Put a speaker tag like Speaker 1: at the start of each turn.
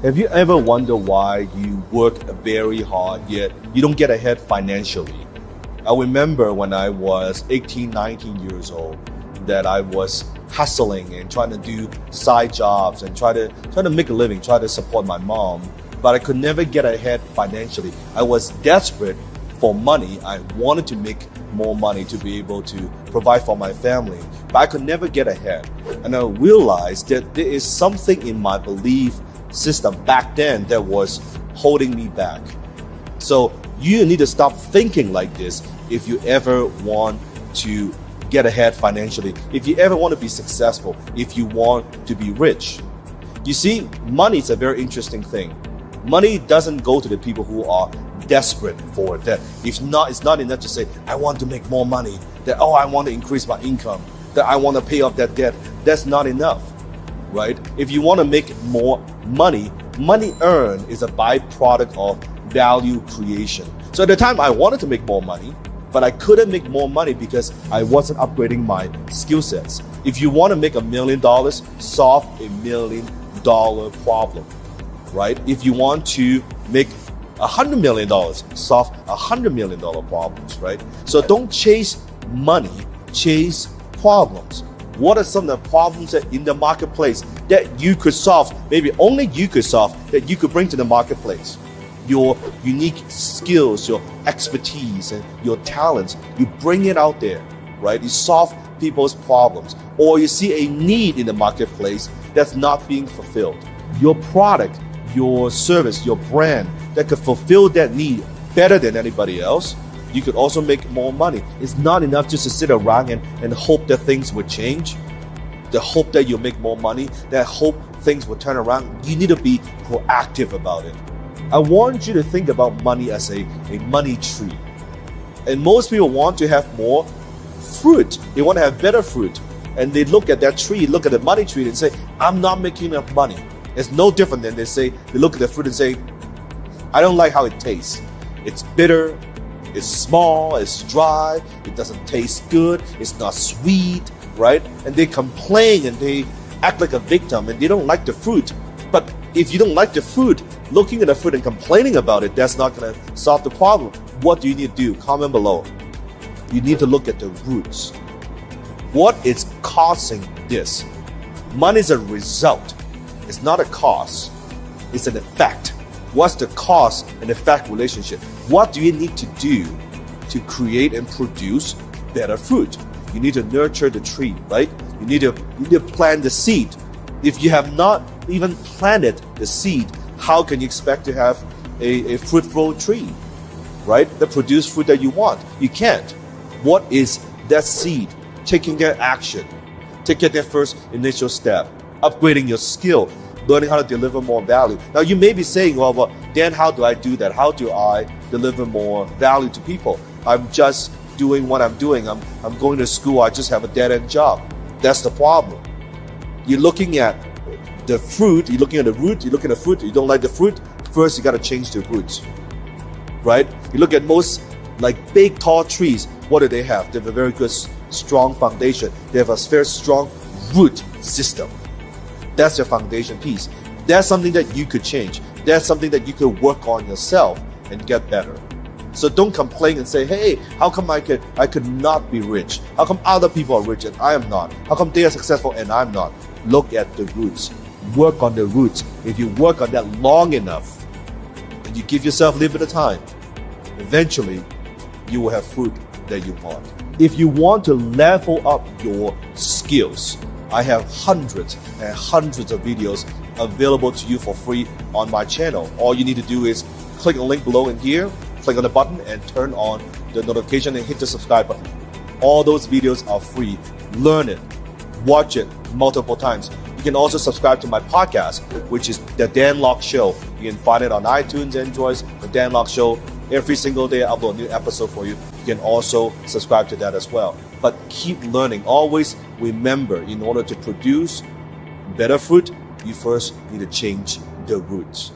Speaker 1: Have you ever wondered why you work very hard yet you don't get ahead financially? I remember when I was 18, 19 years old that I was hustling and trying to do side jobs and try to make a living, try to support my mom, but I could never get ahead financially. I was desperate for money. I wanted to make more money to be able to provide for my family, but I could never get ahead. And I realized that there is something in my belief system back then that was holding me back. So you need to stop thinking like this if you ever want to get ahead financially, if you ever want to be successful, if you want to be rich. You see, money is a very interesting thing. Money doesn't go to the people who are desperate for it. That it's not enough to say, I want to make more money, that, I want to increase my income, that I want to pay off that debt. That's not enough, right? If you want to make more money, money earned is a byproduct of value creation. So at the time, I wanted to make more money, but I couldn't make more money because I wasn't upgrading my skill sets. If you want to make $1 million, solve $1 million problem, right? If you want to make $100 million, solve $100 million problems, right? So don't chase money, chase problems. What are some of the problems that in the marketplace that you could solve, maybe only you could solve, that you could bring to the marketplace? Your unique skills, your expertise, and your talents, you bring it out there, right? You solve people's problems, or you see a need in the marketplace that's not being fulfilled. Your product, your service, your brand that could fulfill that need better than anybody else, you could also make more money. It's not enough just to sit around and hope that things would change, the hope that you'll make more money, that hope things will turn around. You need to be proactive about it. I want you to think about money as a money tree. And most people want to have more fruit. They want to have better fruit. And they look at that tree, look at the money tree and say, I'm not making enough money. It's no different than they look at the fruit and say, I don't like how it tastes. It's bitter, it's small, it's dry, it doesn't taste good, it's not sweet, right? And they complain and they act like a victim and they don't like the fruit. But if you don't like the fruit, looking at the fruit and complaining about it, that's not going to solve the problem. What do you need to do? Comment below. You need to look at the roots. What is causing this? Money is a result. It's not a cause. It's an effect. What's the cause and effect relationship? What do you need to do to create and produce better fruit? You need to nurture the tree, right? You need to plant the seed. If you have not even planted the seed, how can you expect to have a fruitful tree, right? That produce fruit that you want. You can't. What is that seed? Taking that action. Taking that first initial step. Upgrading your skill. Learning how to deliver more value. Now you may be saying, well, Dan, how do I do that? How do I deliver more value to people? I'm just doing what I'm doing. I'm going to school. I just have a dead-end job. That's the problem. You're looking at the fruit, you're looking at the root, you're looking at the fruit, you don't like the fruit, first you got to change the roots, right? You look at most like big tall trees, what do they have? They have a very good strong foundation. They have a very strong root system. That's your foundation piece. That's something that you could change. That's something that you could work on yourself and get better. So don't complain and say, hey, how come I could not be rich? How come other people are rich and I am not? How come they are successful and I'm not? Look at the roots. Work on the roots. If you work on that long enough and you give yourself a little bit of time, eventually you will have fruit that you want. If you want to level up your skills, I have hundreds and hundreds of videos available to you for free on my channel. All you need to do is click on the link below in here, click on the button and turn on the notification and hit the subscribe button. All those videos are free. Learn it. Watch it multiple times. You can also subscribe to my podcast, which is The Dan Lok Show. You can find it on iTunes, Android, The Dan Lok Show. Every single day I upload a new episode for you. You can also subscribe to that as well. But keep learning. Always remember, in order to produce better fruit, you first need to change the roots.